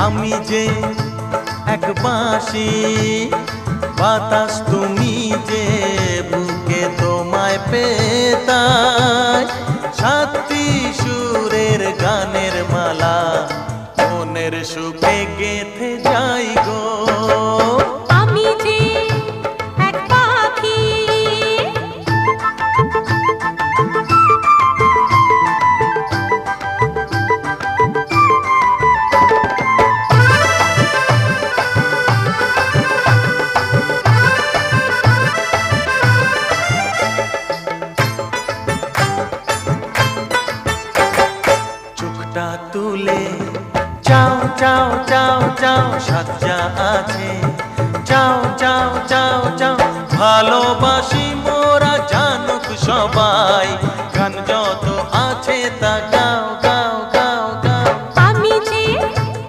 আমি যে এক বাঁশি, বাতাস তুমি যে বুকে তোমায় পেতাই, সাতটি সুরের গানের মালা মনের সুখে গেথে যাই গো। আমি যে এক পাখি, চোখটা তুলে চাও চাও চাও চাও, সাজ্জা আছে চাও চাও চাও চাও, ভালোবাসি মোরা জানুক সবাই, গান যত আছে তা গাই।